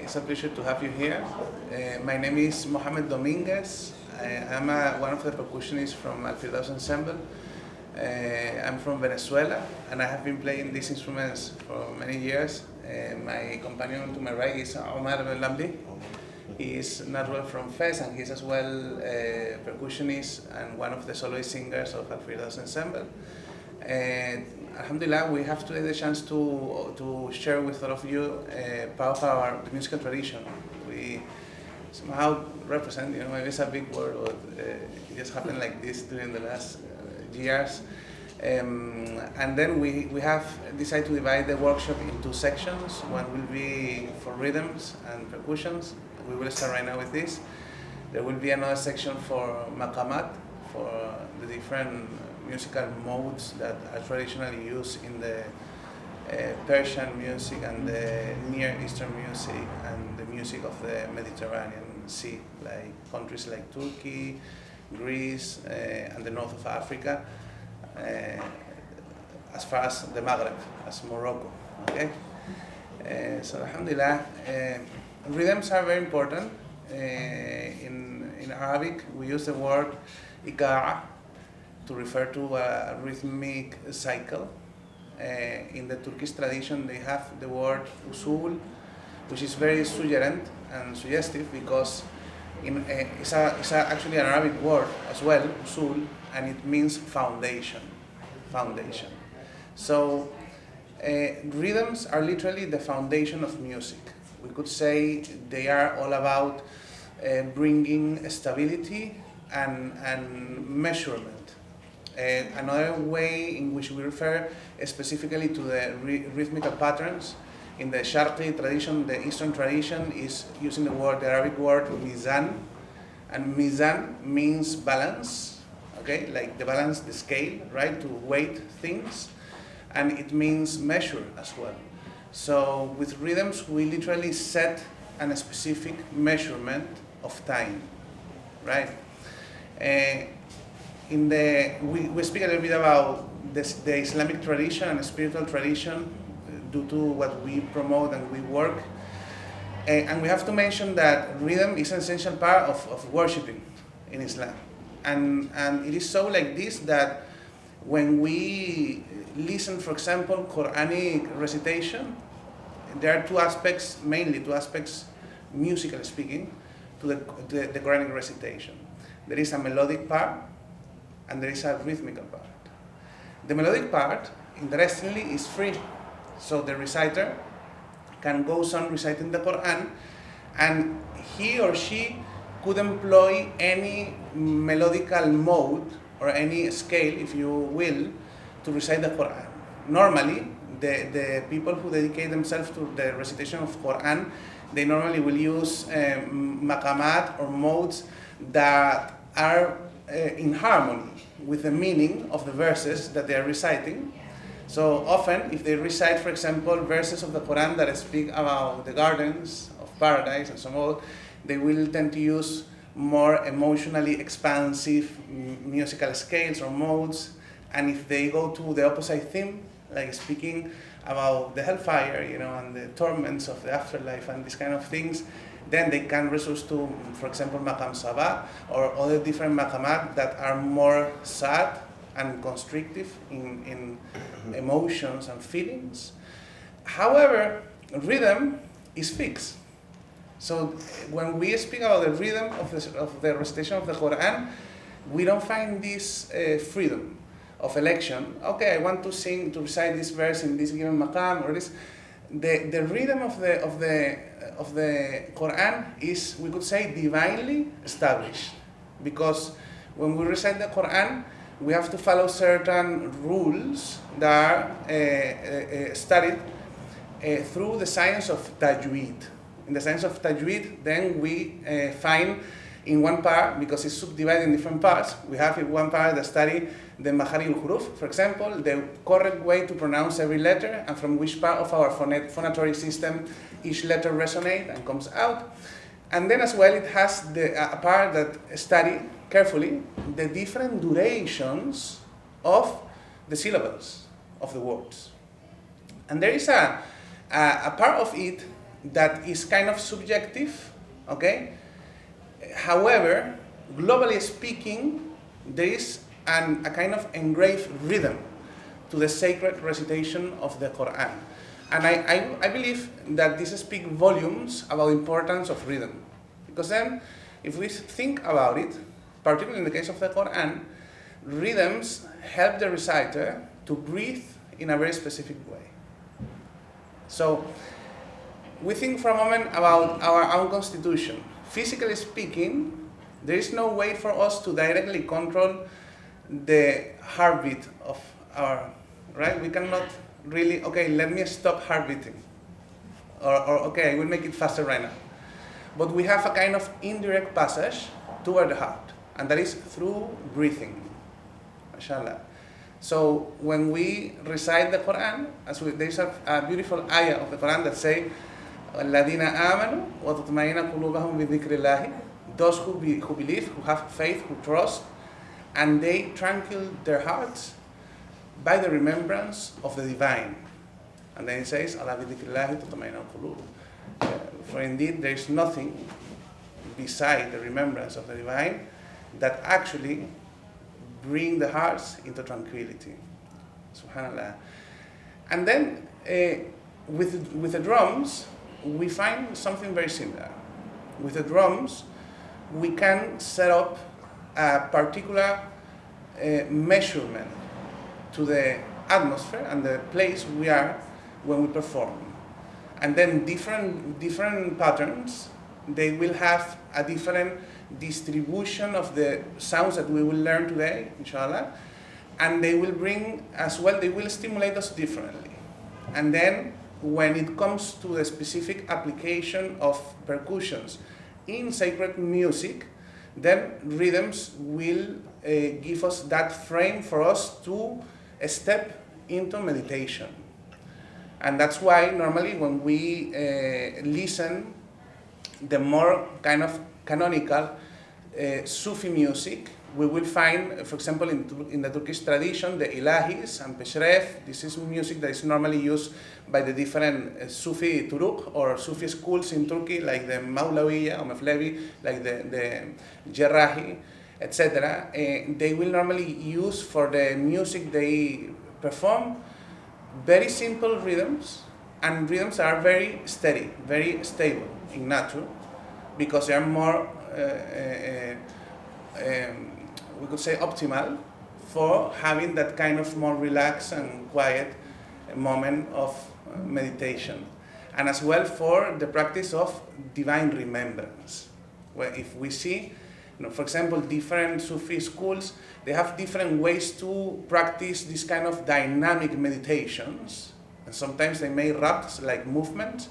It's a pleasure to have you here. My name is Mohamed Dominguez. I'm one of the percussionists from Firdaus Ensemble. I'm from Venezuela and I have been playing these instruments for many years. My companion to my right is Omar Lamli. He is natural from Fez and he's as well a percussionist and one of the soloist singers of Firdaus Ensemble. And Alhamdulillah, we have today the chance to share with all of you part of our musical tradition. We somehow represent, maybe it's a big word, but it just happened like this during the last years. And then we have decided to divide the workshop into sections. One will be for rhythms and percussions. We will start right now with this. There will be another section for maqamat, for the different musical modes that are traditionally used in the Persian music and the Near Eastern music and the music of the Mediterranean Sea, like countries like Turkey, Greece, and the north of Africa, as far as the Maghreb, as Morocco. Okay, so Alhamdulillah, rhythms are very important. In Arabic, we use the word ika'a to refer to a rhythmic cycle. In the Turkish tradition, they have the word usul, which is very suggerent and suggestive because it's actually an Arabic word as well, usul, and it means foundation. So rhythms are literally the foundation of music. We could say they are all about bringing stability and measurement. Another way in which we refer specifically to the rhythmical patterns in the Sharqi tradition, the Eastern tradition, is using the Arabic word mizan, and mizan means balance, okay, like the balance, the scale, right, to weight things, and it means measure as well. So with rhythms, we literally set a specific measurement of time, right? We speak a little bit about the Islamic tradition and the spiritual tradition due to what we promote and we work. And we have to mention that rhythm is an essential part of worshiping in Islam. And it is so like this that when we listen, for example, Quranic recitation, there are mainly two aspects, musically speaking, to the Quranic recitation. There is a melodic part and there is a rhythmical part. The melodic part, interestingly, is free. So the reciter can go on reciting the Quran and he or she could employ any melodical mode or any scale, if you will, to recite the Quran. Normally, the people who dedicate themselves to the recitation of Quran, they normally will use maqamat or modes that are in harmony with the meaning of the verses that they are reciting. So often, if they recite, for example, verses of the Quran that speak about the gardens of paradise and so on, they will tend to use more emotionally expansive musical scales or modes. And if they go to the opposite theme, like speaking about the hellfire, and the torments of the afterlife and these kind of things, then they can resort to, for example, Maqam Sabah or other different maqamat that are more sad and constrictive in emotions and feelings. However, rhythm is fixed. So when we speak about the rhythm of the recitation of the Quran, we don't find this freedom of election. Okay, I want to recite this verse in this given maqam or this. The rhythm of the Quran is, we could say, divinely established, because when we recite the Quran, we have to follow certain rules that are studied through the science of tajweed. In the science of tajweed, then we find in one part, because it's subdivided in different parts, we have in one part that study the makharij al-huruf, for example, the correct way to pronounce every letter and from which part of our phonatory system each letter resonates and comes out. And then as well it has a part that study carefully the different durations of the syllables of the words. And there is a part of it that is kind of subjective, okay? However, globally speaking, there is a kind of engraved rhythm to the sacred recitation of the Quran. And I believe that this speaks volumes about the importance of rhythm. Because then, if we think about it, particularly in the case of the Quran, rhythms help the reciter to breathe in a very specific way. So, we think for a moment about our own constitution. Physically speaking, there is no way for us to directly control the heartbeat of our, right? We cannot really, okay, let me stop heart beating. Or okay, I will make it faster right now. But we have a kind of indirect passage toward the heart, and that is through breathing. MashaAllah. So when we recite the Quran, there's a beautiful ayah of the Quran that say, الَّذِينَ آمَنُوا وَتَطْمَئِنَّ قُلُوبَهُم بِذِكْرِ اللَّهِ. Those who believe, who have faith, who trust, and they tranquil their hearts by the remembrance of the divine. And then it says, أَلَا بِذِكْرِ اللَّهِ تَطْمَئِنُّ الْقُلُوبُ. For indeed there is nothing beside the remembrance of the divine that actually bring the hearts into tranquility. Subhanallah. And then with the drums, we find something very similar. With the drums, we can set up a particular measurement to the atmosphere and the place we are when we perform. And then different patterns, they will have a different distribution of the sounds that we will learn today, inshallah. And they will bring as well, they will stimulate us differently. And then when it comes to the specific application of percussions in sacred music, then rhythms will give us that frame for us to step into meditation. And that's why normally when we listen the more kind of canonical Sufi music, we will find, for example, in the Turkish tradition, the ilahis and peshref. This is music that is normally used by the different Sufi turuq or Sufi schools in Turkey, like the Maulawiya or Mevlevi, like the Jarrahi, etc. They will normally use for the music they perform very simple rhythms, and rhythms are very steady, very stable in nature, because they are more we could say optimal for having that kind of more relaxed and quiet moment of meditation, and as well for the practice of divine remembrance. Where if we see, for example, different Sufi schools, they have different ways to practice this kind of dynamic meditations, and sometimes they may rapt like movements,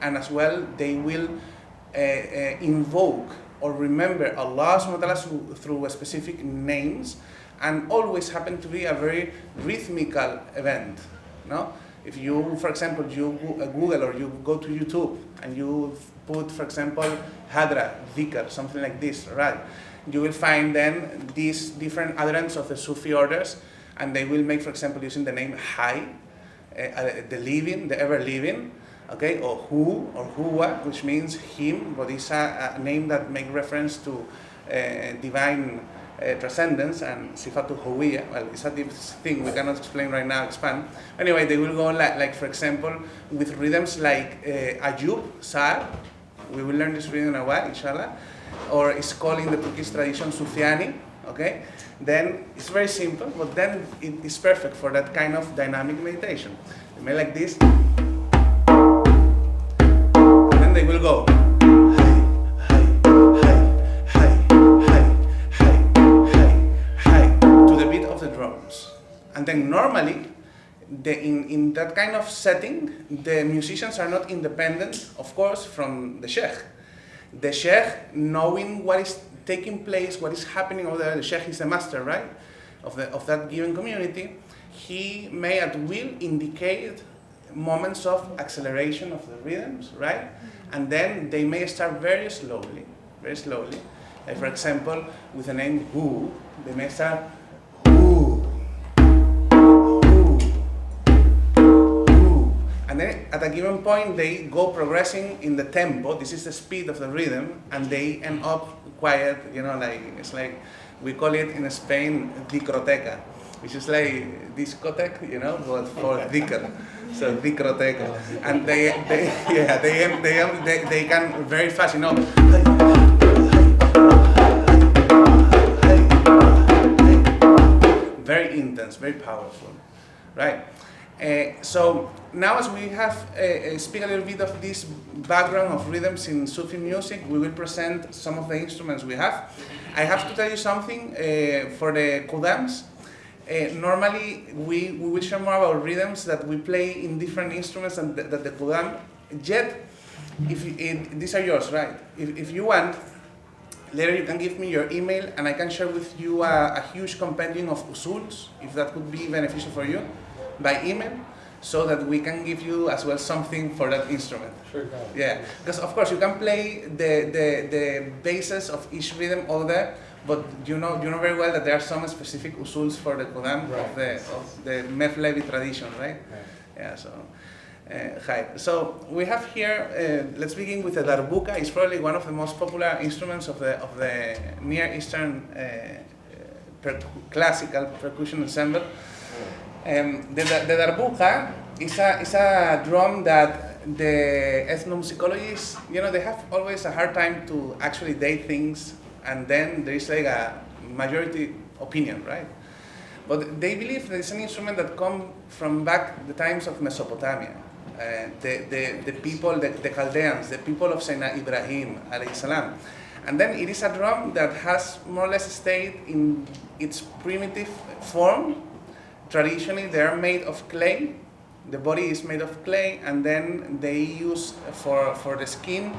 and as well they will invoke or remember Allah subhanahu wa ta'ala through specific names, and always happen to be a very rhythmical event. No? If you, for example, you Google or you go to YouTube and you put, for example, Hadra, Dhikr, something like this, right? You will find then these different utterance of the Sufi orders, and they will make, for example, using the name Hay, the living, the ever living, okay, or Hu or Huwa, which means him, but it's a name that makes reference to divine transcendence and sifatu huwiya. Well, it's a deep thing we cannot explain right now, expand. Anyway, they will go like for example, with rhythms like Ajub, Sar. We will learn this rhythm in a while, inshallah. Or it's called in the Turkish tradition Sufyani, okay? Then it's very simple, but then it is perfect for that kind of dynamic meditation. They may like this. They will go to the beat of the drums. And then normally, in that kind of setting, the musicians are not independent, of course, from the sheikh. The sheikh, knowing what is taking place, what is happening over there, the sheikh is the master, right, of that given community, he may at will indicate moments of acceleration of the rhythms, right? And then they may start very slowly. Like for example, with the name Hu, they may start Hu, Hu, Hu, And then at a given point, they go progressing in the tempo. This is the speed of the rhythm, and they end up quiet. Like it's like we call it in Spain discoteca, which is like discotheque, but for dicker. So discoteca, and they can very fast, very intense, very powerful, right? So now, as we have speak a little bit of this background of rhythms in Sufi music, we will present some of the instruments we have. I have to tell you something for the Qudams. Normally, we will share more about rhythms that we play in different instruments and that the Qudam. Yet, these are yours, right? If you want, later you can give me your email and I can share with you a huge compendium of usuls, if that could be beneficial for you, by email, so that we can give you as well something for that instrument. Sure. Yeah, because of course you can play the bases of each rhythm all there, but you know very well that there are some specific usuls for the Qudam of the Mevlevi tradition, right? Yeah. So. Hi. So we have here. Let's begin with the darbuka. It's probably one of the most popular instruments of the Near Eastern classical percussion ensemble. The darbuka is a drum that the ethnomusicologists, they have always a hard time to actually date things, and then there is like a majority opinion, right? But they believe that it's an instrument that comes from back the times of Mesopotamia. The people, the Chaldeans, the people of Sayyidina Ibrahim alayhi salam. And then it is a drum that has more or less stayed in its primitive form. Traditionally, they are made of clay. The body is made of clay, and then they use for the skin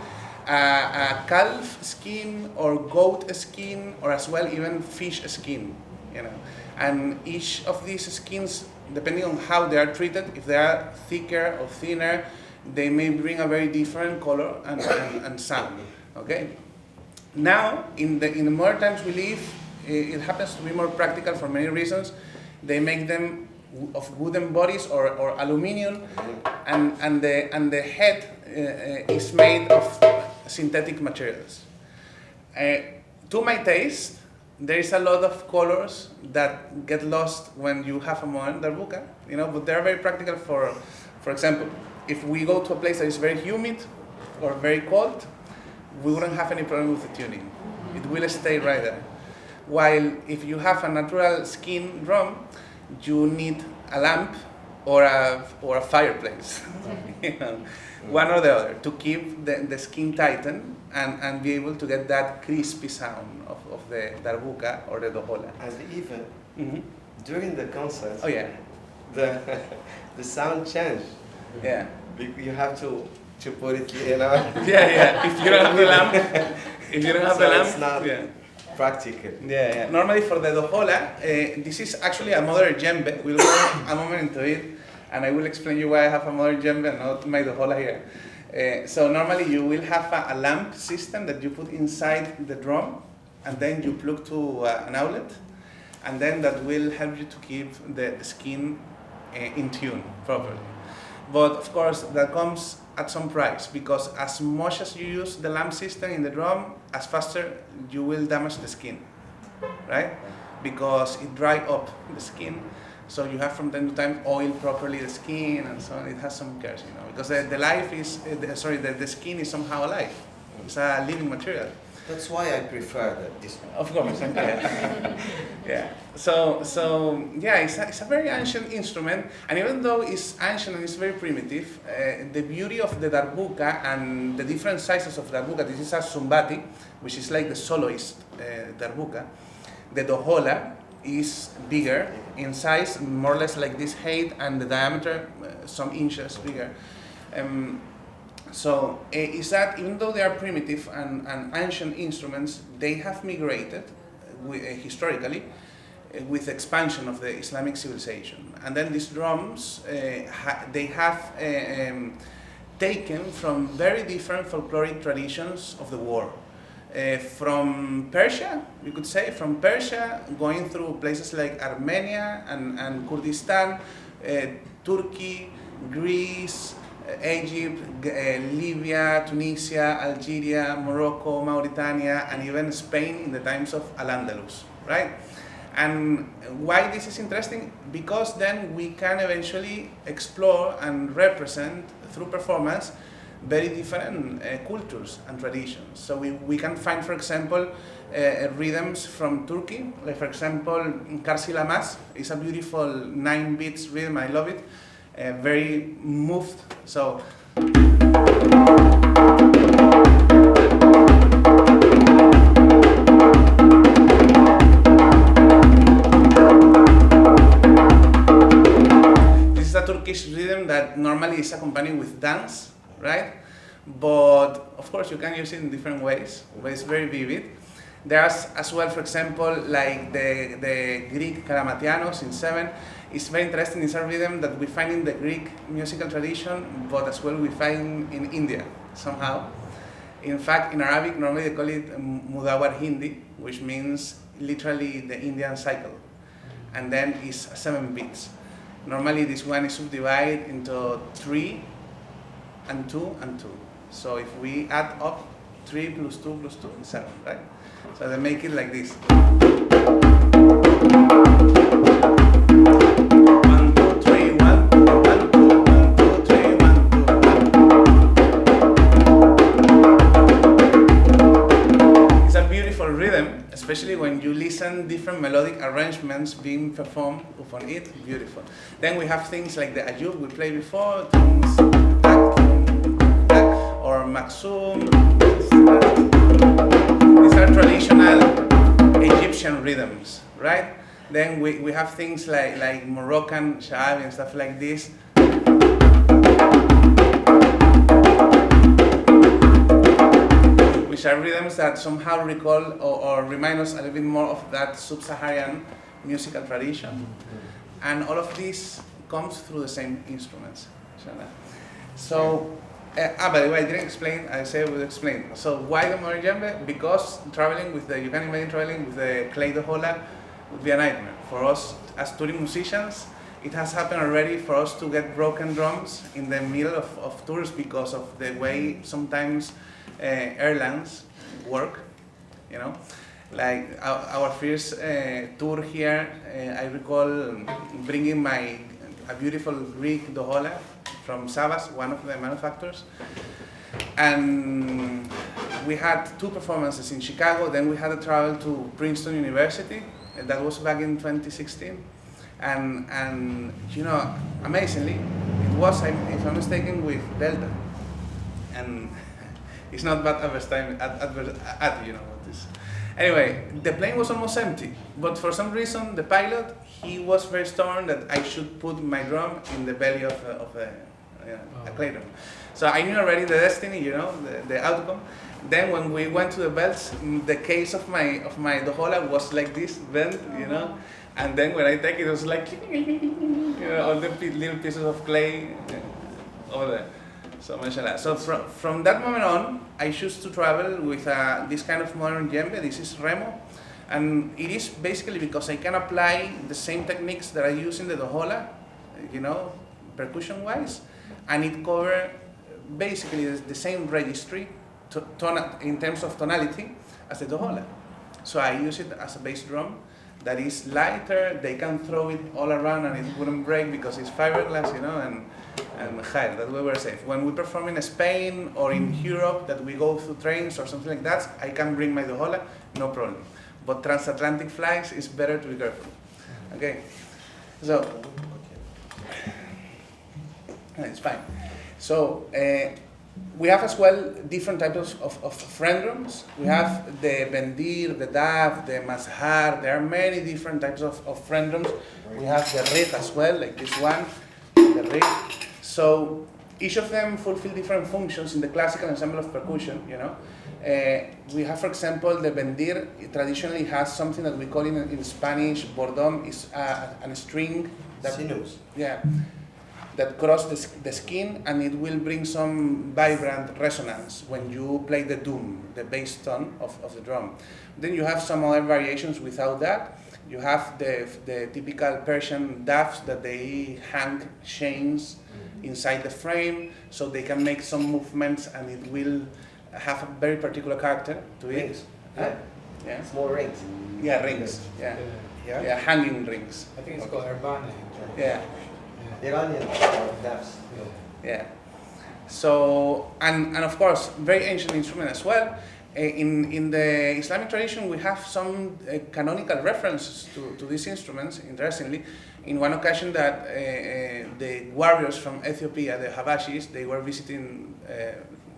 a calf skin or goat skin, or as well even fish skin. And each of these skins, depending on how they are treated, if they are thicker or thinner, they may bring a very different color and sound. Okay. Now, in the modern times we live, it happens to be more practical for many reasons. They make them of wooden bodies or aluminium, and the head is made of synthetic materials. To my taste, there is a lot of colors that get lost when you have a modern darbuka, but they're very practical for example, if we go to a place that is very humid or very cold, we wouldn't have any problem with the tuning. It will stay right there. While if you have a natural skin drum, you need a lamp or a fireplace, one or the other, to keep the skin tightened and be able to get that crispy sound of the darbuka or the dohola. And even during the concert, the sound change. Yeah. You have to put it, Yeah. If you don't have the lamp, it's not practical. Yeah. Normally for the dohola, this is actually a modern djembe. We'll go a moment into it, and I will explain you why I have a modern djembe and not my dohola here. So normally you will have a lamp system that you put inside the drum, and then you plug to an outlet, and then that will help you to keep the skin in tune properly. But of course that comes at some price, because as much as you use the lamp system in the drum, as faster you will damage the skin, right? Because it dries up the skin, so you have from time to time oil properly the skin and so on. It has some cares, because the skin is somehow alive. It's a living material. That's why I prefer this one. Of course, yeah. So it's a very ancient instrument, and even though it's ancient and it's very primitive, the beauty of the darbuka and the different sizes of darbuka. This is a sumbati, which is like the soloist darbuka. The dohola is bigger in size, more or less like this height, and the diameter some inches bigger. So is that even though they are primitive and ancient instruments, they have migrated historically with the expansion of the Islamic civilization. And then these drums, they have taken from very different folkloric traditions of the world. From Persia, we could say, from Persia, going through places like Armenia and Kurdistan, Turkey, Greece, Egypt, Libya, Tunisia, Algeria, Morocco, Mauritania, and even Spain in the times of Al-Andalus, right? And why this is interesting? Because then we can eventually explore and represent through performance very different cultures and traditions. So we can find, for example, rhythms from Turkey, like for example, Karsilamas is a beautiful 9 beats rhythm, I love it, very moved. So this is a Turkish rhythm that normally is accompanied with dance, right? But of course you can use it in different ways, but it's very vivid. There's as well, for example, like the Greek Karamatianos in 7. It's very interesting. It's a rhythm that we find in the Greek musical tradition, but as well we find in India somehow. In fact, in Arabic, normally they call it Mudawar Hindi, which means literally the Indian cycle. And then it's 7 beats. Normally this one is subdivided into 3 and 2 and 2. So if we add up 3 plus 2 plus 2 is 7, right? So they make it like this. 1, 2, 3, 1, 2, 1, 2, 1, 2, 3, 1, 2, 1. It's a beautiful rhythm, especially when you listen different melodic arrangements being performed upon it. Beautiful. Then we have things like the ayub we played before, or Maqam. These are traditional Egyptian rhythms, right? Then we have things like Moroccan sha'abi and stuff like this. Which are rhythms that somehow recall or remind us a little bit more of that sub-Saharan musical tradition. And all of this comes through the same instruments. So, by the way, I didn't explain, I said I would explain. So why the modern djembe? Because traveling with you can imagine traveling with the clay dohola would be a nightmare. For us as touring musicians, it has happened already for us to get broken drums in the middle of tours because of the way sometimes airlines work, you know. Like our first tour here, I recall bringing a beautiful Greek dohola from Savas, one of the manufacturers. And we had 2 performances in Chicago, then we had to travel to Princeton University, and that was back in 2016. And you know, amazingly, it was, if I'm mistaken, with Delta. And it's not bad advertising, you know what this. Anyway, the plane was almost empty, but for some reason, the pilot, he was very stubborn that I should put my drum in the belly of a clay drum. So I knew already the destiny, you know, the outcome. Then when we went to the belts, the case of my dohola was like this, bent, you know. And then when I take it, it was like, you know, all the little pieces of clay over there. So mashallah. So from that moment on, I choose to travel with this kind of modern djembe. This is Remo. And it is basically because I can apply the same techniques that I use in the dohola, you know, percussion-wise, and it covers basically the same registry in terms of tonality as the dohola. So I use it as a bass drum that is lighter. They can throw it all around and it wouldn't break because it's fiberglass, you know, and khair, that way we're safe. When we perform in Spain or in Europe, that we go through trains or something like that, I can bring my dohola, no problem. But transatlantic flights is better to be careful. Okay, so it's fine. So we have as well different types of friend drums. We have the bendir, the daf, the mazhar. There are many different types of friend drums. We have the rig as well, like this one, the rig. So each of them fulfill different functions in the classical ensemble of percussion, you know. We have, for example, the bendir. It traditionally has something that we call in Spanish bordón, is a string. Sinus. Yeah. that cross the skin, and it will bring some vibrant resonance when you play the doom, the bass tone of the drum. Then you have some other variations without that. You have the typical Persian dafs that they hang chains inside the frame, so they can make some movements, and it will have a very particular character to it. Rings. Yeah. Small rings. Yeah, rings. Yeah. Yeah. Yeah, hanging rings. I think it's called Erbane. Yeah. Iranian dafs. Yeah. So, and of course, very ancient instrument as well. In the Islamic tradition, we have some canonical references to these instruments, interestingly. In one occasion that the warriors from Ethiopia, the Habashis, they were visiting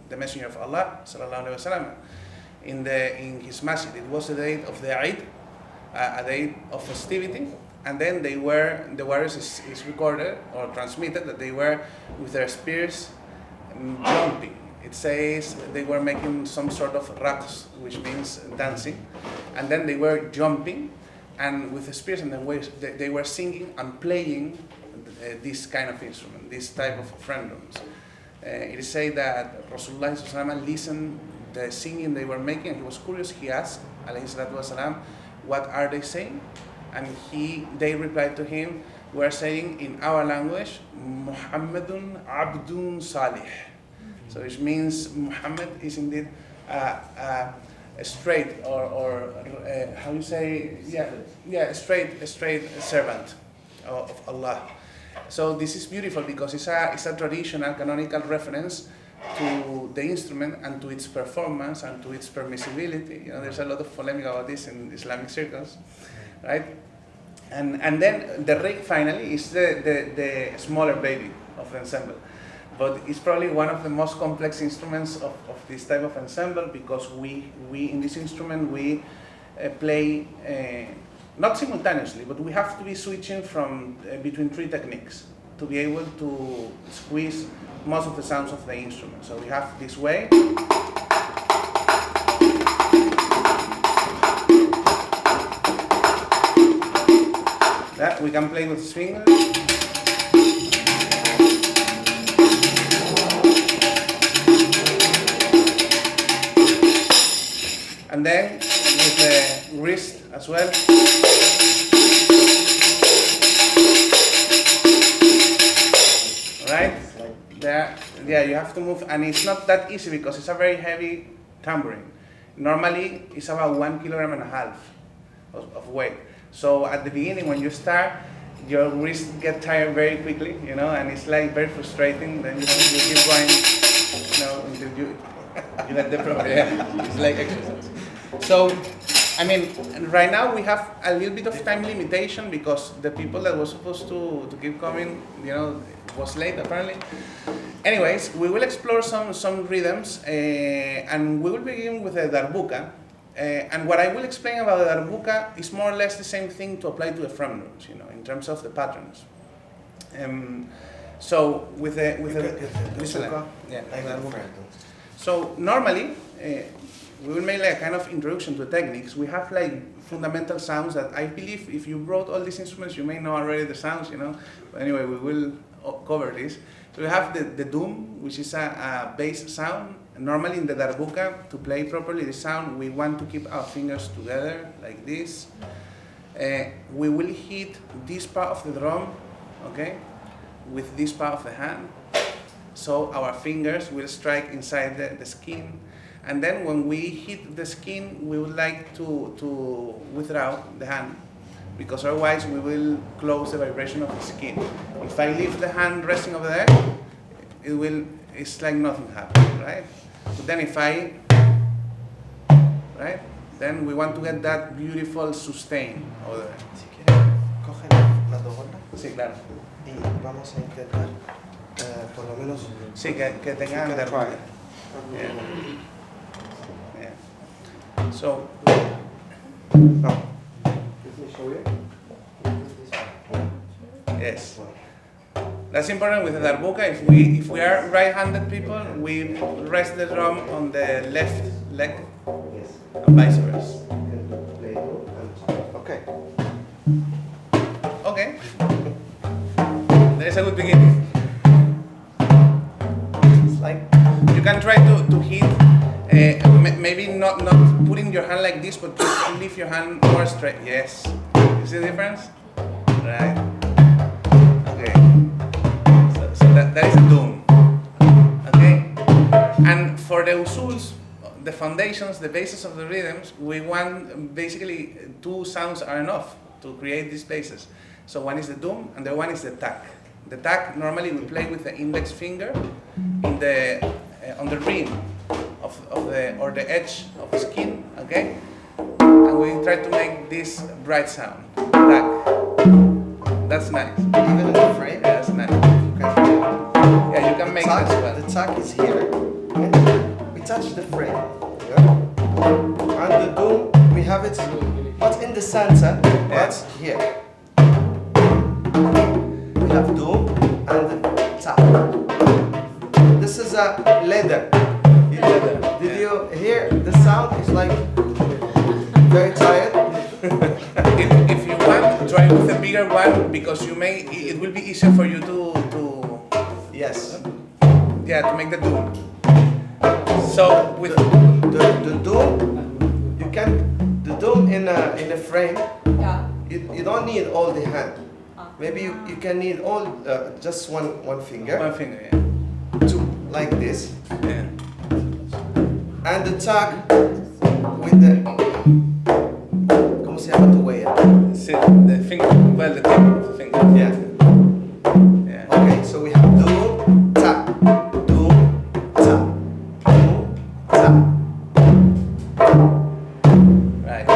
the Messenger of Allah, sallallahu alaihi wasallam, in his masjid. It was the date of the Eid, a day of festivity, and then the warriors is recorded or transmitted that they were with their spears jumping. It says they were making some sort of raqs, which means dancing, and then they were jumping, and with the spears, and then they were singing and playing this kind of instrument, this type of frendrums. It is said that Rasulullah listened the singing they were making, and he was curious. He asked, alayhi salatu wasalam, what are they saying? And they replied to him, we are saying in our language, Muhammadun Abdun Salih. So which means Muhammad is indeed a straight or how you say, a straight servant of Allah. So this is beautiful because it's a traditional canonical reference to the instrument and to its performance and to its permissibility. You know, there's a lot of polemic about this in Islamic circles, right? And then the rig finally is the smaller baby of the ensemble. But it's probably one of the most complex instruments of this type of ensemble because we in this instrument we play not simultaneously, but we have to be switching from between three techniques to be able to squeeze most of the sounds of the instrument. So we have this way. That we can play with his fingers. And then with the wrist as well. Right? There, yeah, you have to move, and it's not that easy because it's a very heavy tambourine. Normally, it's about 1.5 kilograms of weight. So at the beginning, when you start, your wrists get tired very quickly, you know, and it's like very frustrating. Then you keep going, you know, until you get the problem. Yeah, it's like exercise. So, I mean, right now we have a little bit of time limitation because the people that were supposed to keep coming, you know, was late apparently. Anyways, we will explore some rhythms, and we will begin with the darbuka. And what I will explain about the darbuka is more or less the same thing to apply to the frendrums, you know, in terms of the patterns. So with the darbuka. So normally we will make like a kind of introduction to the techniques. We have like fundamental sounds that I believe if you brought all these instruments, you may know already the sounds, you know. But anyway, we will cover this. So we have the doom, which is a bass sound. Normally in the darbuka, to play properly the sound, we want to keep our fingers together like this. We will hit this part of the drum, okay, with this part of the hand. So our fingers will strike inside the skin. And then when we hit the skin, we would like to withdraw the hand, because otherwise we will close the vibration of the skin. If I leave the hand resting over there, it's like nothing happened, right? But then if I, right? Then we want to get that beautiful sustain over there. Si quieres, coge las dos bolas. Sí, claro. Y vamos a intentar, por lo menos... Sí, que tengan de arma. Yeah. Yeah. So, No. yes. That's important with the darbuka. If we are right-handed people, we rest the drum on the left leg, and vice versa. Okay. Okay. There's a good beginning. maybe not putting your hand like this, but just lift your hand more straight. Yes. You see the difference? Right. Okay. So that is a doom. Okay. And for the usuls, the foundations, the basis of the rhythms, we want basically 2 sounds are enough to create these bases. So one is the doom, and the one is the tack. The tack normally we play with the index finger in the on the rim of the or the edge of the skin, okay? And we try to make this bright sound. Tack. That's nice. Even in the frame? Yeah, that's nice. Yeah, you can make tack, this well. the tack is here, and we touch the frame. Yeah? And the doom, we have it not in the center, but here. We have doom and tack. This is a leather. Did you hear the sound? It's like very tired. If you want, try with a bigger one because it will be easier for you to Yes. yeah, to make the doom. So with The doom, the doom in a frame. Yeah. You don't need all the hand. Maybe you can need all just one finger. one finger, yeah. Like this. Yeah. And the tack with the ¿cómo se llama tu huella? See, the finger, well, the tip of the finger. Yeah. Yeah. Okay, so we have doom, tap, doom, tap, doom, tap. Right.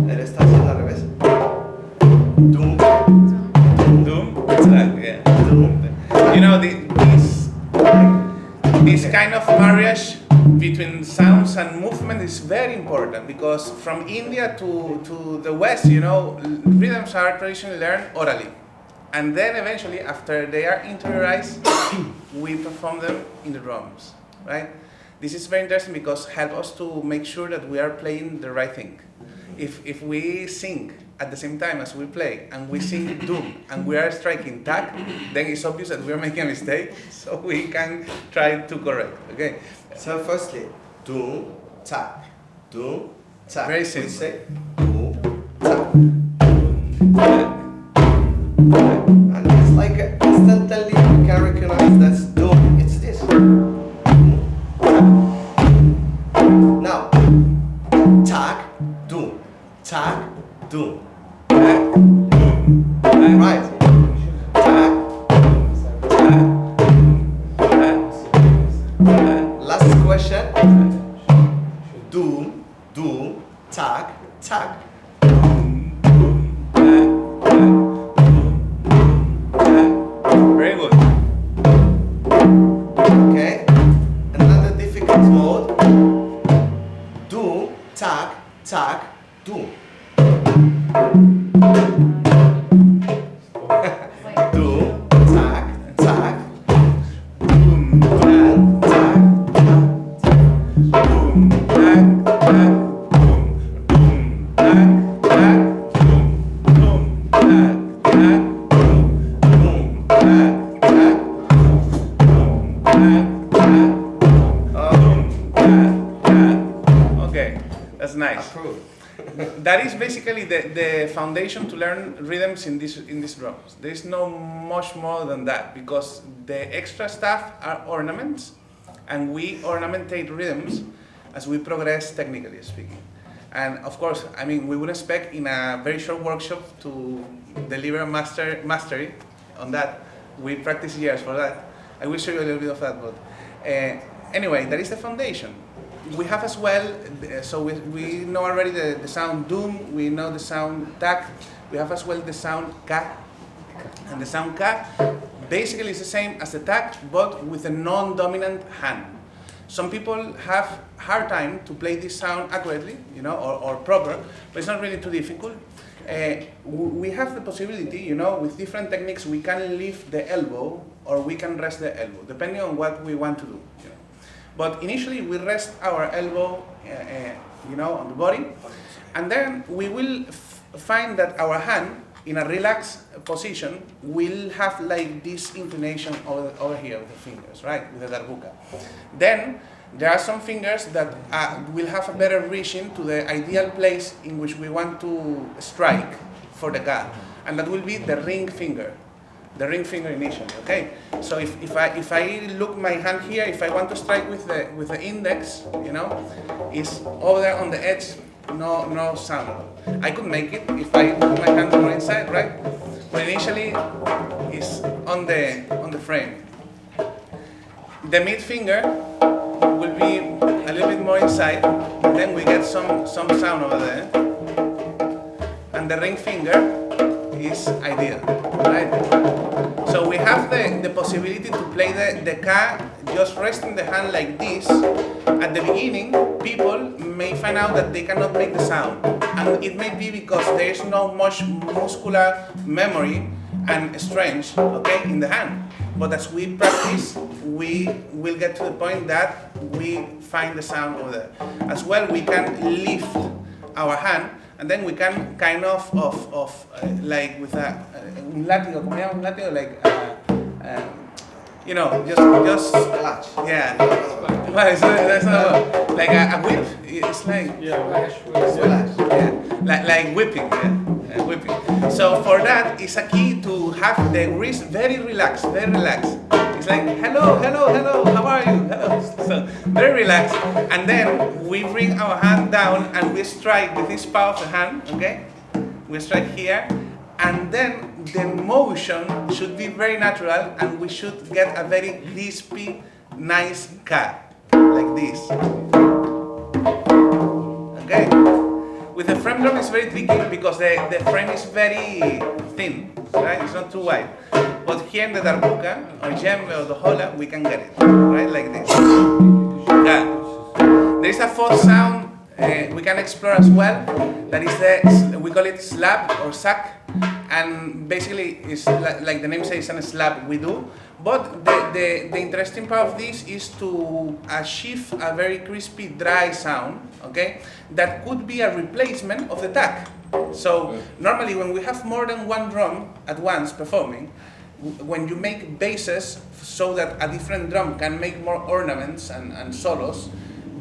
Él está haciendo al revés. Doom, Doom, tack, yeah. doom. You know, this kind of marriage between sounds and movement is very important because from India to the West, you know, rhythms are traditionally learned orally. And then eventually, after they are interiorized, we perform them in the drums, right? This is very interesting because it helps us to make sure that we are playing the right thing. If we sing at the same time as we play and we sing doom and we are striking tack, then it's obvious that we are making a mistake, so we can try to correct, okay? So firstly, doom, tap, doom, tap. Very We simple. say doom, tap. And it's like instantly you can recognize that's doom. It's this. Now, tag, doom, tag, doom. Right. Tag. Last question. Doom, doom, tag, tag. Very good. Okay. Another difficult mode. Doom, tag, tag, doom. Doom, tag, tag. Boom, Doom, tag. boom, tack, tack, boom, boom, tack, tack, boom, boom, tack, tack, boom, boom, tack, tack, boom, tack, tack, boom, tack, tack. Okay, that's nice. Approved. That is basically the foundation to learn rhythms in these drums. There is no much more than that because the extra stuff are ornaments, and we ornamentate rhythms as we progress technically speaking. And of course, I mean, we would expect in a very short workshop to deliver mastery on that. We practice years for that. I will show you a little bit of that, but anyway, that is the foundation. We have as well, so we know already the sound doom, we know the sound tack, we have as well the sound ka, and the sound ka basically is the same as the tack, but with a non-dominant hand. Some people have hard time to play this sound accurately, you know, or proper, but it's not really too difficult. We have the possibility, you know, with different techniques, we can lift the elbow or we can rest the elbow, depending on what we want to do. You know. But initially, we rest our elbow, you know, on the body, and then we will find that our hand, in a relaxed position, will have like this inclination over here with the fingers, right, with the darbuka. Then There are some fingers that will have a better reaching to the ideal place in which we want to strike for the ka, and that will be the ring finger. The ring finger initially, okay? So if I look my hand here, if I want to strike with the index, you know, it's over there on the edge, no sound. I could make it if I put my hand more inside, right? But initially it's on the frame. The mid finger will be a little bit more inside, and then we get some sound over there. And the ring finger is ideal, right? So we have the possibility to play the ka just resting the hand like this. At the beginning, people may find out that they cannot make the sound, and it may be because there is not much muscular memory and strength, okay, in the hand. But as we practice, we will get to the point that we find the sound over there. As well, we can lift our hand, and then we can kind of like with un látigo, como llama un látigo, like you know, just Clutch. yeah. Well, that's not like a whip. It's like like whipping, whipping. So for that, it's a key to have the wrist very relaxed, very relaxed. It's like hello, how are you? Hello. So very relaxed, and then we bring our hand down and we strike with this part of the hand. Okay, we strike here, and then the motion should be very natural, and we should get a very crispy, nice cut like this. Okay. With the frame drum, it's very tricky because the frame is very thin, right? It's not too wide. But here in the darbuka, or djembe, or the hola, we can get it, right? Like this. There is a fourth sound we can explore as well. That is we call it slap or sack, and basically it's like the name says, a slap we do. But the interesting part of this is to achieve a very crispy, dry sound, okay? That could be a replacement of the tack. So normally when we have more than one drum at once performing, when you make basses so that a different drum can make more ornaments and solos,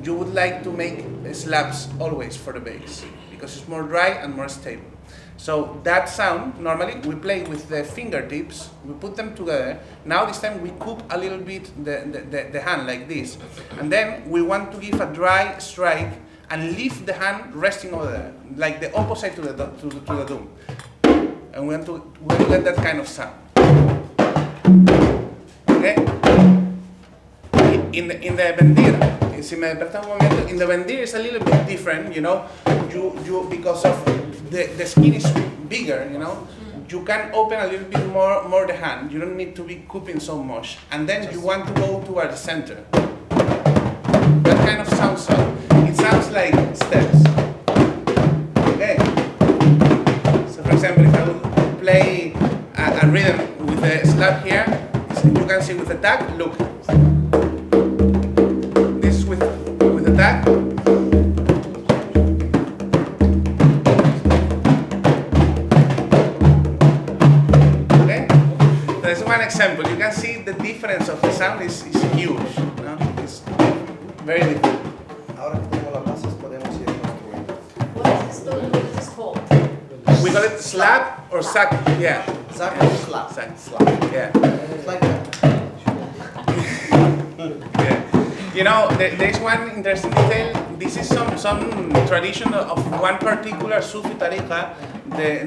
you would like to make slaps always for the bass, because it's more dry and more stable. So that sound, normally we play with the fingertips, we put them together. Now this time we cook a little bit the hand like this. And then we want to give a dry strike and leave the hand resting over there, like the opposite to the doom. And we want to get that kind of sound. Okay? In the bendir, si me despertan un momento, in the bendir is a little bit different, you know, you because of the skin is bigger, you know, you can open a little bit more the hand. You don't need to be cupping so much, and then you want to go toward the center. That kind of sounds. It sounds like steps. Okay. So for example, if I would play a rhythm with the slap here, you can see with the tag. Look. This is with the tag. One example, you can see the difference of the sound is huge. No? It's very different. Ahora que tenemos las bases podemos ir construyendo. What is this called? We call it slap or sack. Yeah. Sack or slap? Slap. Yeah. It's like that. Yeah. You know, there's one interesting detail. This is some tradition of one particular Sufi tariqa,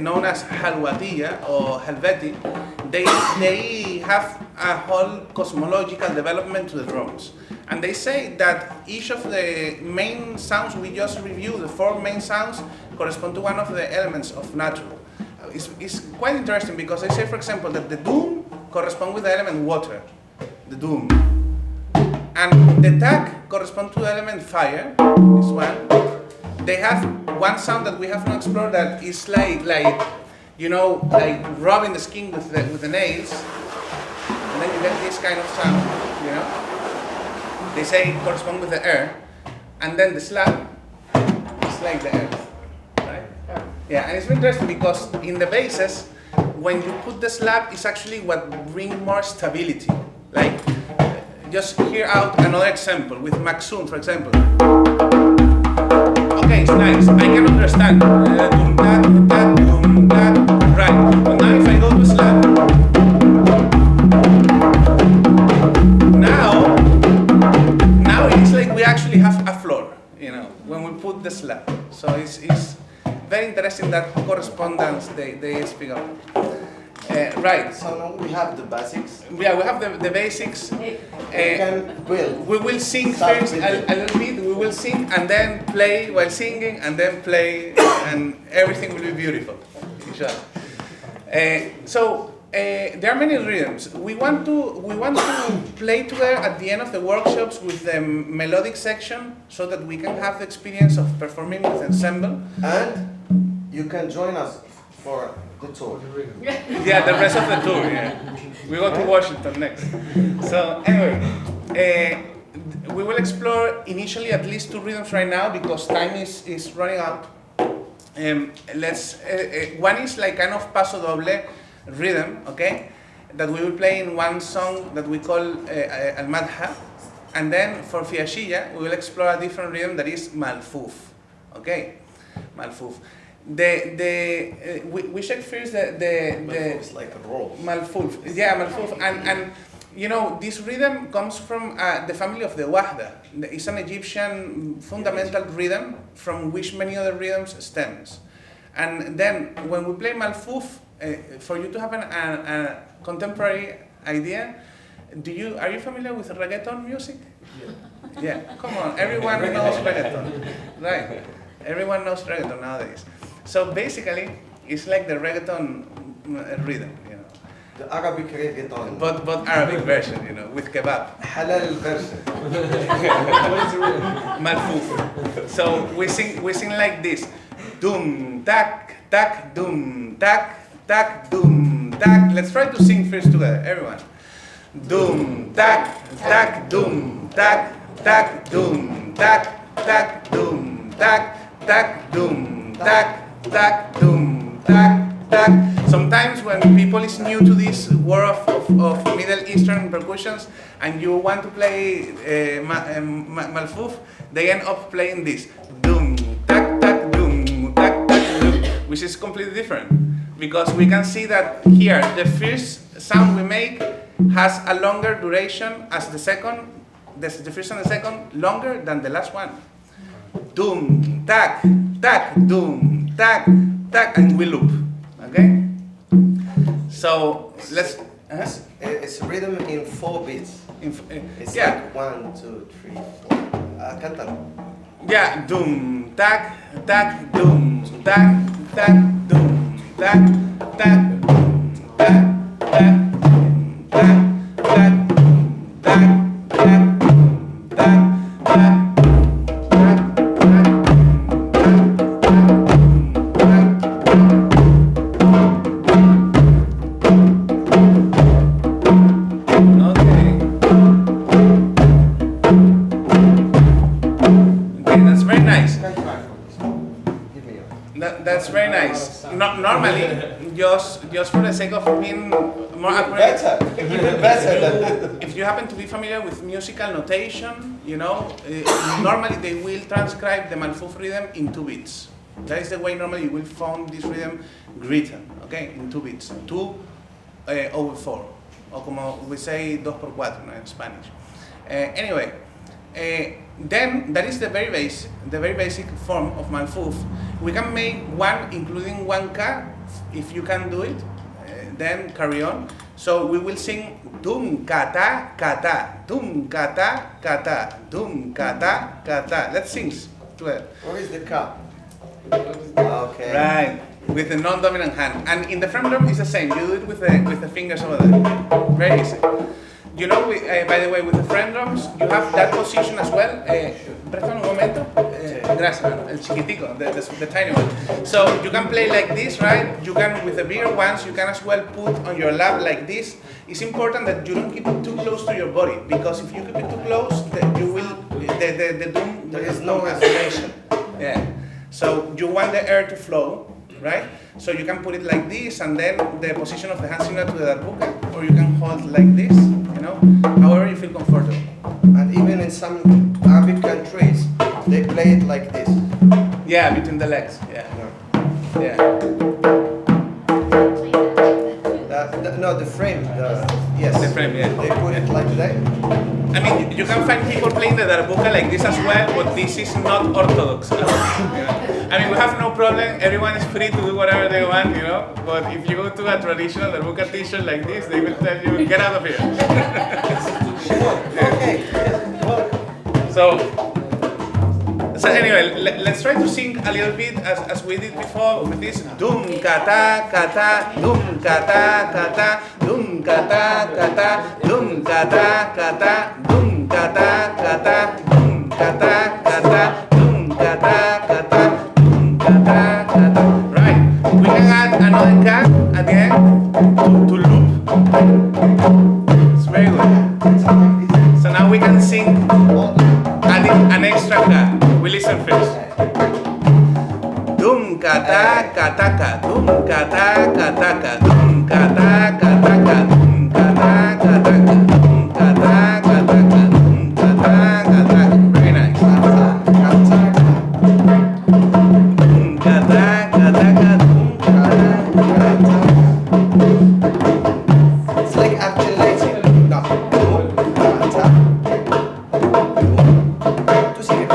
known as Halwatiya or Helveti. They have a whole cosmological development to the drums. And they say that each of the main sounds we just reviewed, the four main sounds, correspond to one of the elements of natural. It's quite interesting because they say, for example, that the doom corresponds with the element water, the doom. And the tag corresponds to the element fire, this one. They have one sound that we have not explored that is like you know, like rubbing the skin with the nails, and then you get this kind of sound, you know. They say it corresponds with the air, and then the slap is like the earth, right? Yeah, and it's very interesting because in the basses, when you put the slap, it's actually what brings more stability. Like, just hear out another example with Maxun, for example. Okay, it's nice. I can understand. Dum, da, da, dum, da. Right. But now if I go to slap, now it's like we actually have a floor, you know, when we put the slap. So it's very interesting that correspondence they speak of. Right. So now we have the basics. Yeah, we have the basics. We can build. We will sing Start first a little bit. We will sing and then play while singing and then play, and everything will be beautiful. Inshallah. There are many rhythms. We want to play together at the end of the workshops with the melodic section, so that we can have the experience of performing with ensemble. And you can join us for the tour. Yeah, the rest of the tour. Yeah, we go to Washington next. So anyway, we will explore initially at least 2 rhythms right now because time is running out. One is like kind of paso doble rhythm, okay, that we will play in one song that we call Al Madha, and then for Fiashilla we will explore a different rhythm that is Malfuf, okay, Malfuf. We check first the It's like a roll. Malfuf, yeah, Malfuf, and you know, this rhythm comes from the family of the Wahda. It's an Egyptian fundamental rhythm from which many other rhythms stems. And then when we play Malfuf, for you to have a contemporary idea, are you familiar with reggaeton music? Yeah. Yeah, come on, everyone knows reggaeton, right? Everyone knows reggaeton nowadays. So basically, it's like the reggaeton rhythm, you know. The Arabic reggaeton. But Arabic version, you know, with kebab. Halal version. Malfuf. So we sing like this. Dum tak tak dum tak tak dum tak. Let's try to sing first together, everyone. Dum tak tak dum tak tak dum tak tak dum tak tak dum tak tak dum tak tak. Sometimes when people is new to this world of Middle Eastern percussions and you want to play Malfuf, they end up playing this dum tak tak dum tak tak dum, which is completely different because we can see that here the first sound we make has a longer duration as the second, the first and the second longer than the last one. Dum tak tak dum tak tak, and we loop. Okay. So let's. It's rhythm in 4 beats. It's Yeah. like 1, 2, 3, 4. Cántalo. Yeah. Dum tak tak dum tak tak dum tak tak dum tak tak dum tak tak dum tak tak dum tak tak. That's very nice. Normally, just for the sake of being more accurate, Even better than if you happen to be familiar with musical notation, you know, normally they will transcribe the Malfuf rhythm in 2 beats. That is the way normally you will find this rhythm written, okay, in 2 beats, 2 over 4, or como we say 2 por 4, no, in Spanish. Anyway. Then that is the very basic form of Malfuf. We can make one including 1K if you can do it. Then carry on. So we will sing dum kata kata dum kata kata dum kata kata. Let's sing together. Where is the cup? Okay. Right, with the non-dominant hand. And in the front drum it's the same. You do it with the fingers over there. Very easy. You know, by the way, with the front drums, you have that position as well. Préstame un momento. Gracias, el chiquitico, the tiny one. So you can play like this, right? You can, with the bigger ones, you can as well put on your lap like this. It's important that you don't keep it too close to your body, because if you keep it too close, you will, the doom, There is no resonation. Yeah. So you want the air to flow, right? So you can put it like this, and then the position of the hand similar to the darbuka, or you can hold like this, you know, however you feel comfortable. And even in some Arabic countries, they play it like this. Yeah, between the legs. Yeah. Yeah. No, the frame. Yes. The frame, yeah. They put it like that. I mean, you can find people playing the darbuka like this as well, but this is not orthodox. You know? I mean, we have no problem. Everyone is free to do whatever they want, you know. But if you go to a traditional darbuka t-shirt like this, they will tell you, get out of here. Okay. So anyway, let's try to sing a little bit as we did before with this dum kata kata dum kata kata dum kata kata dum kata kata dum kata kata dum kata kata dum kata kata dum kata kata. Right. We can add another cat at the end to loop. It's very good. So now we can sing adding an extra cat. We listen first. Dum kata kataka, dum kata kataka, dum kata kataka, dum kata kataka, dum kata kataka, dum kata kataka. Very nice. Dum kata kataka, dum kata kataka. It's like articulating. No. To sing it.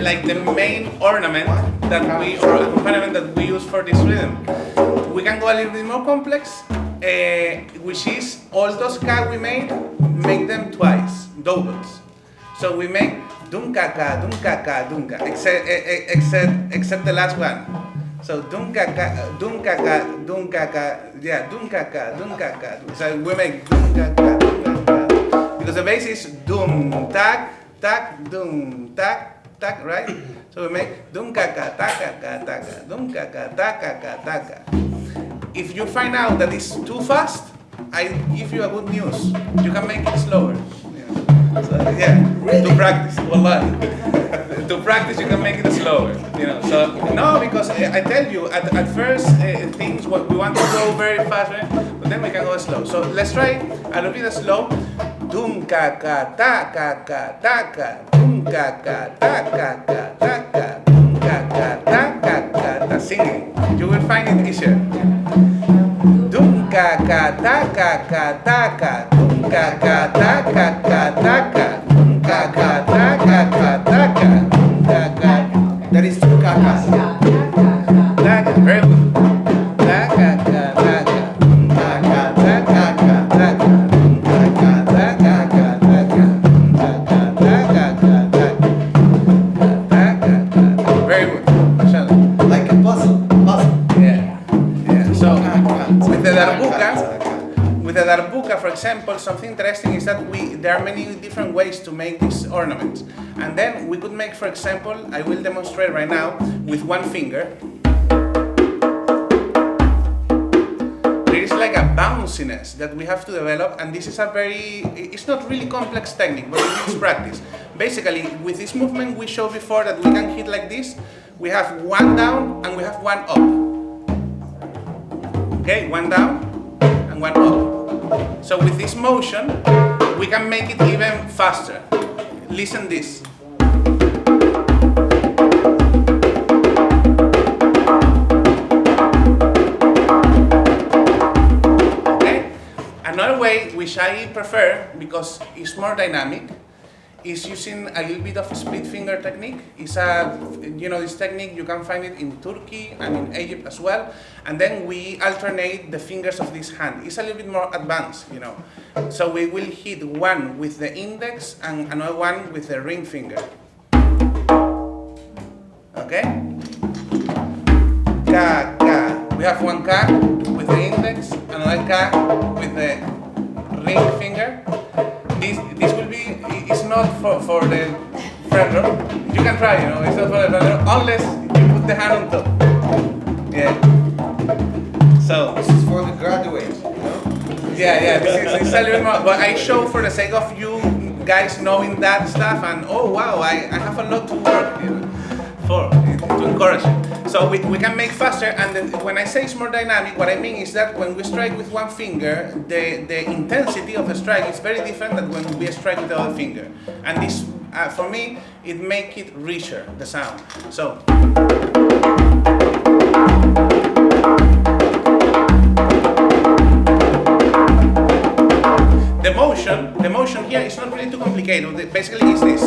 Like the main ornament that we or accompaniment that we use for this rhythm. We can go a little bit more complex, which is all those ka we made, make them twice, doubles. So we make dum kaka, except the last one. So dum kaka, yeah, dum kaka. So we make dum kaka, because the bass is dum tak tak dum tak. Tak, right? So we make dum kaka taka taka dum kaka taka taka. If you find out that it's too fast, I give you a good news. You can make it slower. So, yeah, to practice. Wallah. To practice, you can make it slower. So no, because I tell you at first things what we want to go very fast, right? But then we can go slow. So let's try a little bit slow. Dum kaka taka taka dum kaka taka taka dum kaka taka taka. Singing, you will find it easier. Dum kaka taka taka dum kaka taka taka dum kaka taka taka dum kaka. That is two kakas. Taka, very good. Taka taka dum kaka taka taka. Like a puzzle. Yeah. So with the darbuka, for example, something interesting is that there are many different ways to make these ornaments. And then we could make, for example, I will demonstrate right now with one finger. There is like a bounciness that we have to develop, and this is it's not really complex technique, but it needs practice. Basically, with this movement we showed before that we can hit like this. We have one down and we have one up. Okay, one down and one up. So with this motion, we can make it even faster. Listen this. Okay? Another way, which I prefer because it's more dynamic, is using a little bit of split finger technique. It's this technique, you can find it in Turkey and in Egypt as well. And then we alternate the fingers of this hand. It's a little bit more advanced, So we will hit one with the index and another one with the ring finger. Okay? Ka, ka. We have one ka with the index, another ka with the ring finger. This will be, it's not for the front row. You can try, it's not for the front row, unless you put the hand on top. Yeah. So This is for the graduates, you know? yeah, this is a little more, but I show for the sake of you guys knowing that stuff, and oh wow, I have a lot to work, you know, for to encourage it. So we can make faster, and then when I say it's more dynamic, what I mean is that when we strike with one finger, the intensity of the strike is very different than when we strike with the other finger, and this for me it make it richer, the sound. So. The motion here is not really too complicated. Basically, it's this.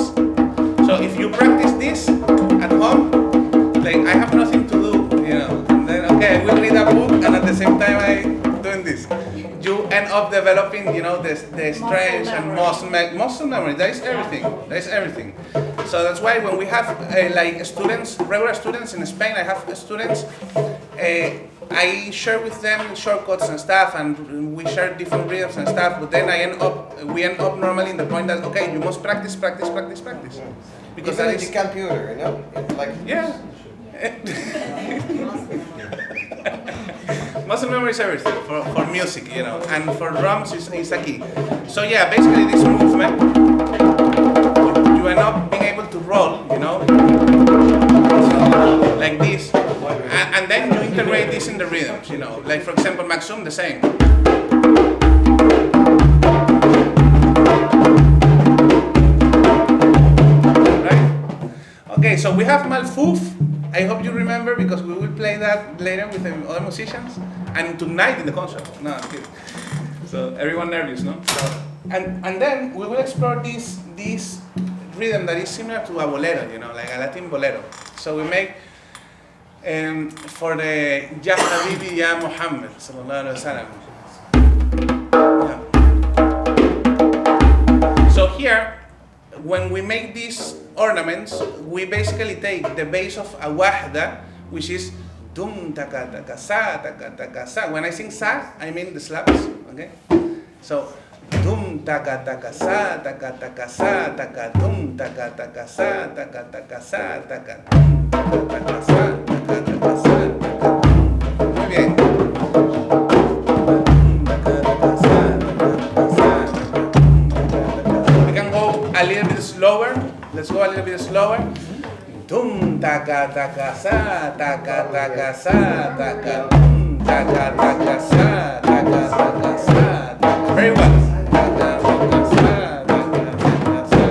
So if you practice this at home, like I have nothing to do, you know. And then okay, I will read a book, and at the same time I doing this. You end up developing, you know, the stretch and muscle memory. That is everything. That is everything. So that's why when we have like students, regular students in Spain, I have students. I share with them shortcuts and stuff, and we share different rhythms and stuff. But then we end up normally in the point that okay, you must practice, because Even that with is the computer, you know, it's like yeah. Muscle memory is everything for music, you know, and for drums is a key. So yeah, basically this movement, you end up being able to roll, you know, like this, and then you integrate this in the rhythms, you know, like for example Maqam, the same. Right? Okay, so we have Malfouf. I hope you remember because we will play that later with the other musicians and tonight in the concert. No, I'm kidding. So everyone nervous, no? So, and then we will explore this rhythm that is similar to a bolero, you know, like a Latin bolero. So we make for the Ya Habibi Ya Muhammad sallallahu alaihi wasallam. So here, when we make these ornaments, we basically take the base of a wahda, which is dum taka taka sa taka taka sa. When I sing sa, I mean the slaps. Okay, so dum taka taka sa taka taka sa taka dum taka taka sa taka taka sa taka dum taka taka sa taka taka sa taka. Muy bien. We can go a little bit slower. Let's go a little bit slower. Dum taka taka sa taka taka sa taka dum taka taka sa taka taka sa. Very well. Taka taka sa taka taka sa.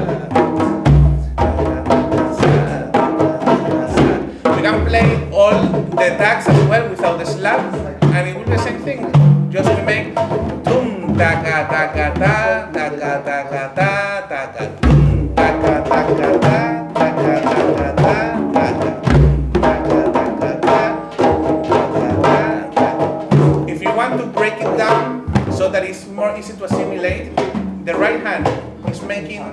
We can play all the tags as well without the slap, and it will be the same thing. Just we make dum taka taka ta taka taka ta taka dum taka taka ta taka taka ta taka taka taka ta. If you want to break it down so that it's more easy to assimilate, the right hand is making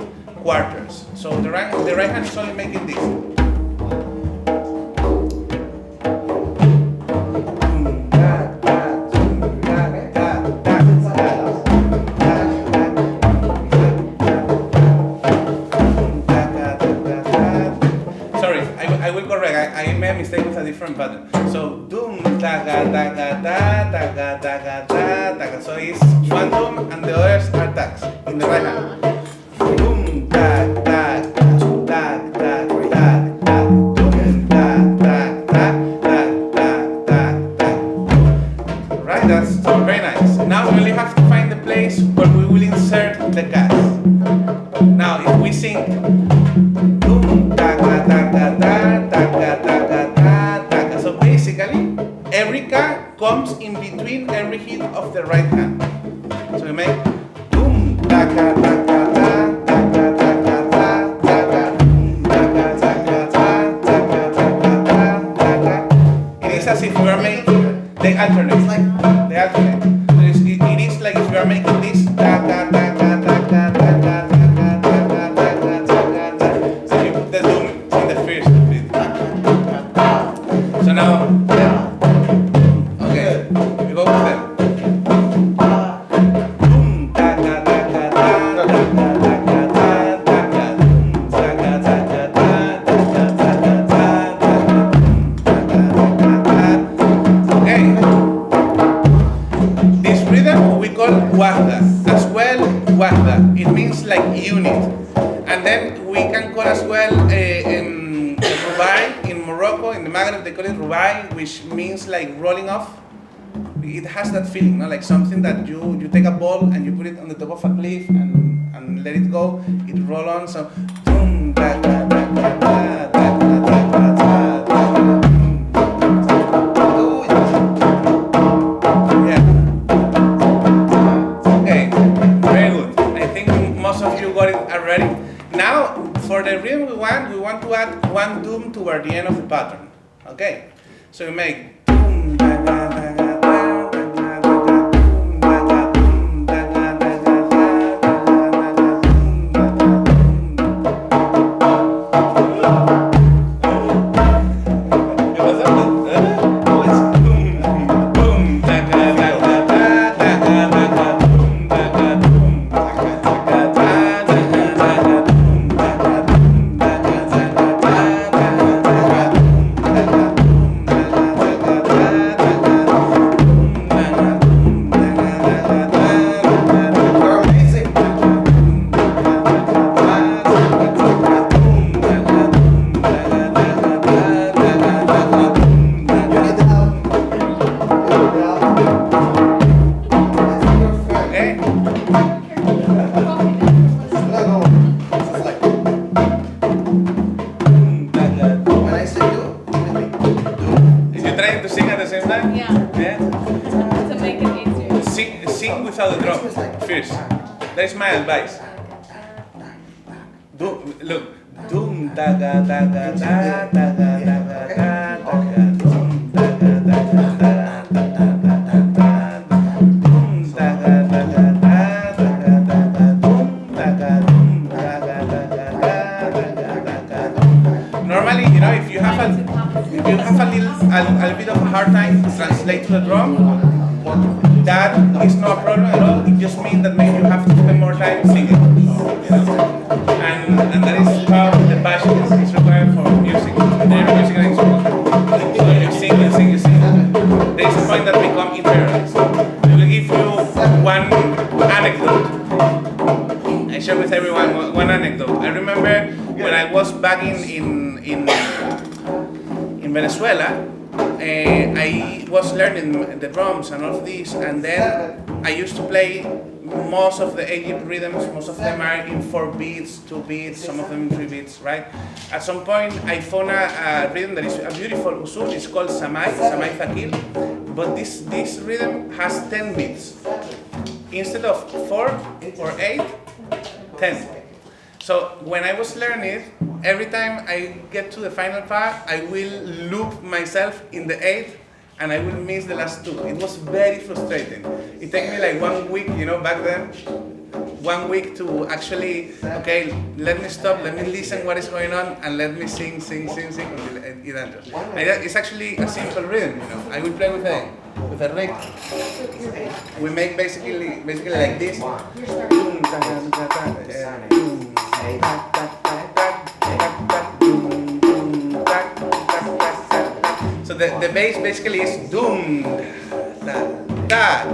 quarters. So the right hand is only making this. I made a mistake with a different button. So dum taga taga ta taga taga ta taga. So it's one dum and the others are tags in the right hand. Dum tag tag tag tag tag tag dum tag tag tag tag tag tag tag. Right, that's very nice. Now we only have to find the place where we will insert the cast. Now if we sing dum taga taga ta taga taga ta taga. So basically, every ka comes in between every hit of the right hand. So we make dum taga taga ta taga taga ta taga dum taga taga ta taga taga ta taga. It is as if we are making the alternate. The alternate. It is like if we are making this taga taga taga taga taga taga taga taga taga. So you put the dum in the first bit. So now, okay, we go with them. Dum taga taga ta taga taga ta taga dum taga taga ta taga taga ta taga dum taga taga ta. wahda. As well, wahda. It means like unit. And then we can call as well rubai in Morocco, in the Maghreb they call it rubai, which means like rolling off. It has that feeling, no? Like something that you take a ball and you put it on the top of a cliff and let it go. It roll on. So boom, da, da, da, da, da, da, da, da, da, da. Yeah. Okay, very good. I think most of you got it already. Now, for the rhythm we want to add one doom toward the end of the pattern. Okay, so we make boom, da, da, da, da. That's my advice. Look. Doom da ga da ga da da ga da ga da da ga doom da ga da ga da da da da da doom da ga da ga da da ga da ga doom da ga doom da ga da ga da da doom. Normally, you know, if you have a little bit of a hard time to translate to the drum, that is no problem at all. It just means that maybe you have to spend more time singing. You know? And that is how the passion is required for music. Every musical instrument. So you sing and sing and sing. There is a point that becomes internalized. I will give you one anecdote. I share with everyone one anecdote. I remember when I was back in Venezuela. I was learning the drums and all of these, and then I used to play most of the Egypt rhythms. Most of them are in 4 beats, 2 beats, some of them in 3 beats, right? At some point, I found a rhythm that is a beautiful usul. It's called Samai Thakil, but this rhythm has 10 beats instead of 4 or 8, 10. So when I was learning it, every time I get to the final part, I will loop myself in the 8th and I will miss the last 2. It was very frustrating. It took me like 1 week, you know, back then, 1 week to actually, okay, let me stop, let me listen what is going on, and let me sing until it enters. And it's actually a simple rhythm, you know. I will play with a rec. We make basically like this. So the bass basically is doom da da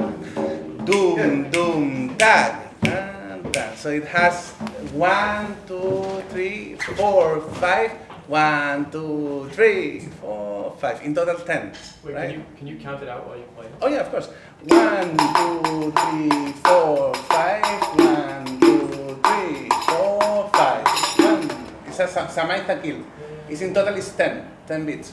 doom doom da da. So it has 1, 2, 3, 4, 5. 1, 2, 3, 4, 5. In total 10. Wait, right? can you count it out while you play? Oh yeah, of course. 1, 2, 3, 4, 5. 1, 2, 3, 4, 5. It's a Samai Thakil. It's in total is 10 beats.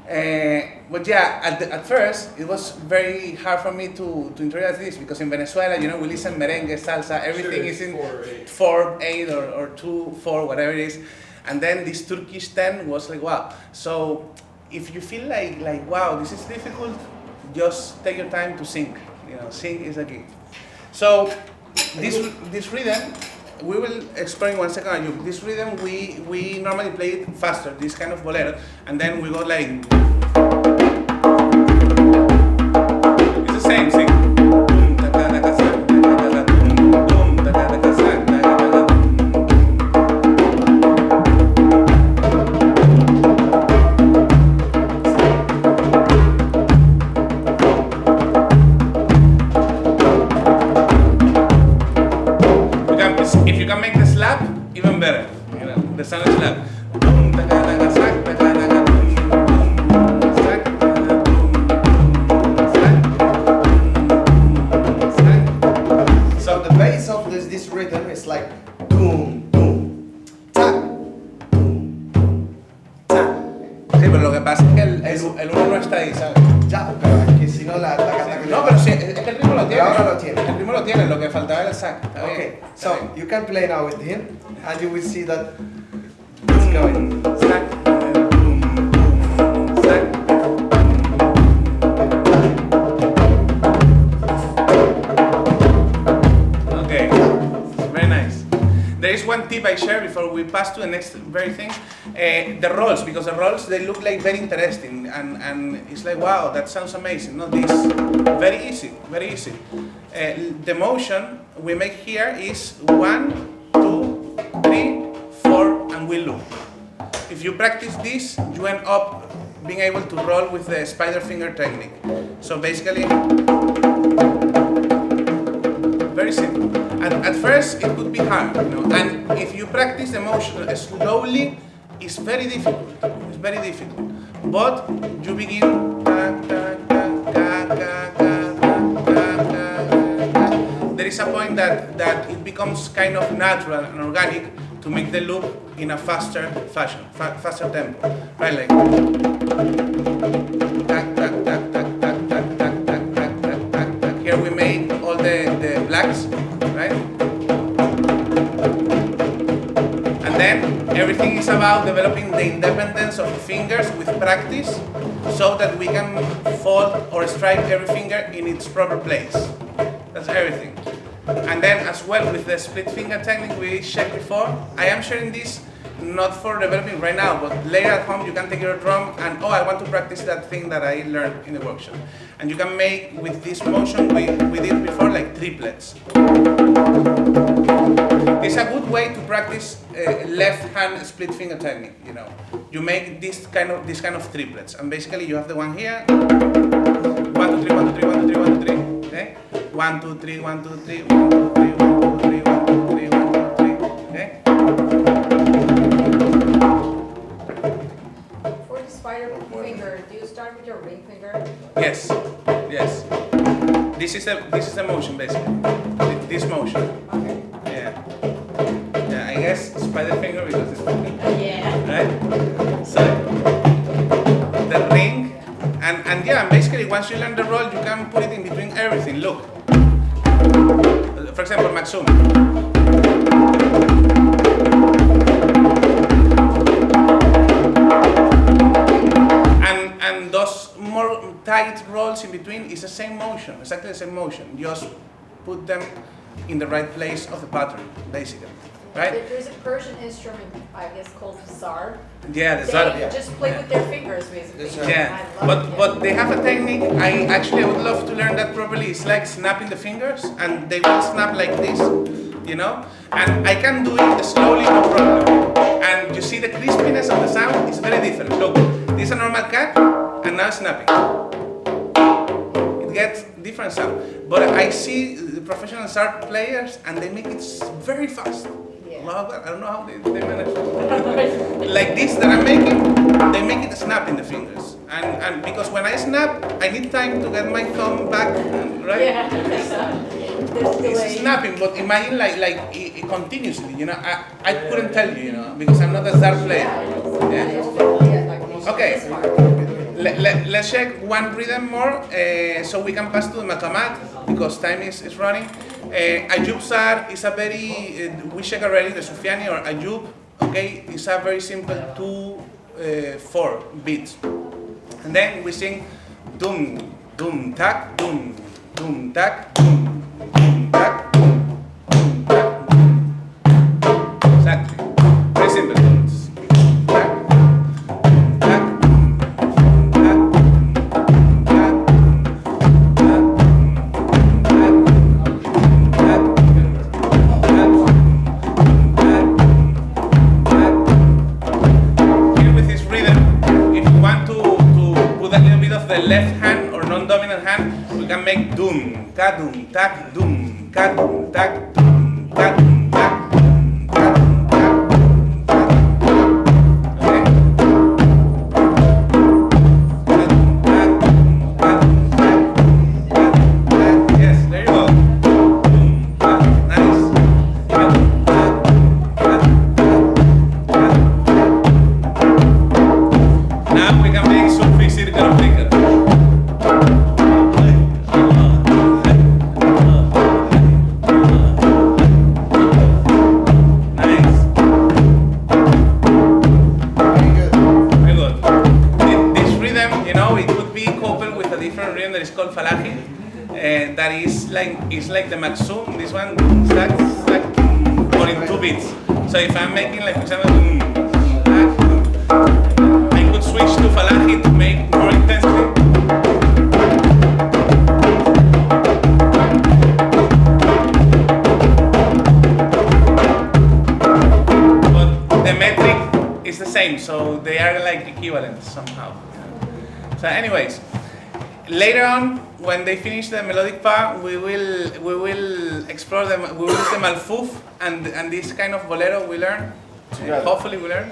But yeah, at first it was very hard for me to introduce this because in Venezuela, you know, we listen merengue, salsa, everything is in 4, 8 or 2, 4, whatever it is. And then this Turkish 10 was like, wow. So if you feel like wow, this is difficult, just take your time to sing. You know, sing is a key. So this rhythm, we will explain 1 second. This rhythm, we normally play it faster, this kind of bolero, and then we go like, it's the same thing. this rhythm is like doom, doom, tac, doom, tac. Sí, pero lo que pasa es que el uno no está ahí, ¿sabes? Ya, pero es que si no la canta que No, pero sí, es que el ritmo lo tiene. Ahora lo tiene. El ritmo lo tiene, lo que faltaba era el sac. Está bien, Okay, está so bien. you can play now with him, and you will see that it's going. Sac, boom, boom, sac. Okay, very nice. There is one tip I share before we pass to the next very thing. The rolls, because the rolls, they look like very interesting, and it's like, wow, that sounds amazing. No, this, very easy, very easy. The motion we make here is 1, 2, 3, 4, and we loop. If you practice this, you end up being able to roll with the spider finger technique. So basically, very simple. And at first, it could be hard, you know. And if you practice the motion slowly, it's very difficult. It's very difficult. But you begin. There is a point that it becomes kind of natural and organic to make the loop in a faster fashion, faster tempo, right? Like. Here we made all the blacks, right? And then everything is about developing the independence of the fingers with practice so that we can fold or strike every finger in its proper place. That's everything. And then as well with the split finger technique we checked before, I am sharing this not for developing right now, but later at home you can take your drum and, oh, I want to practice that thing that I learned in the workshop. And you can make, with this motion we did before, like triplets. It's a good way to practice left hand split finger technique, you know. You make this kind of triplets, and basically you have the one here, 1, 2, 3, 1, 2, 3, 1, 2, 3, 1, 2, 3, okay? 1, 2, 3, 1, 2, 3, 1, 2, 3, 1, 2, 3, 1, 2, 3, 1, 2, 3, okay? For the spider finger, do you start with your ring finger? Yes, yes. This is the motion basically. This motion. Okay. Yeah. Yeah, I guess spider finger because it's Yeah. right? So the ring and yeah, basically once you learn the roll you can put it in between everything. Look. For example, Maqam. And those more tight rolls in between is the same motion, exactly the same motion. Just put them in the right place of the pattern, basically, right? There's a Persian instrument, I guess, called zar. Yeah, the They zar. just play with their fingers, basically. Yeah, I love it, but they have a technique. I would love to learn that properly. It's like snapping the fingers, and they will snap like this, you know. And I can do it slowly, no problem. And you see the crispiness of the sound is very different. Look, this is a normal cut, and now snapping. It gets different sound. But I see the professional zar players, and they make it very fast. Yeah. Wow, I don't know how they manage. Like this that I'm making, they make it snap in the fingers. And because when I snap, I need time to get my thumb back, right? Yeah. There's It's delay. snapping, but imagine like it continuously, you know. I couldn't tell you, you know, because I'm not a zar player. Yeah? Okay. Let's check one rhythm more, so we can pass to the Maqamat, because time is running. Ayub Zar is a very, we check already the Sufyani or Ayub, okay, it's a very simple 2/4 beats. And then we sing dum, dum, tak, dum, dum, tak, dum, dum, tak, dum, dum, tak, dum. Exactly. Very simple. Tak, tak, tak, here with this rhythm, if you want to put a little bit of the left hand or non-dominant hand, we can make dum, ka dum, tak, dum, ka dum, tak, dum, ka dum, tak, dum, ka dum, tak, dum, ka dum, tak. Okay? Ka dum, tak, dum, ka dum, tak, dum, ka dum, tak. Yes, there you go. Dum, ka. Nice. it's like the Maqam. This one, stack, stack, but in 2 beats. So if I'm making, like, for example, I could switch to Falahi to make more intensely. But the metric is the same, so they are like equivalent somehow. So anyways, later on, when they finish the melodic part, we will explore them. We will use the malfouf and this kind of bolero we learn. Hopefully we learn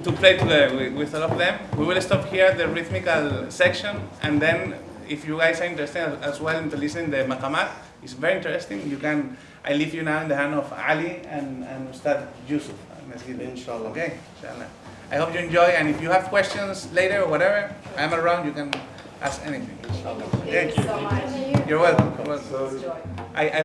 to play together with all of them. We will stop here at the rhythmical section, and then if you guys are interested as well into listening the maqamat, it's very interesting. You can. I leave you now in the hand of Ali and Ustad Yusuf. Inshallah. Okay, inshallah. I hope you enjoy, and if you have questions later or whatever, I'm around. You can ask anything. Thank you so much. You're welcome. Enjoy. I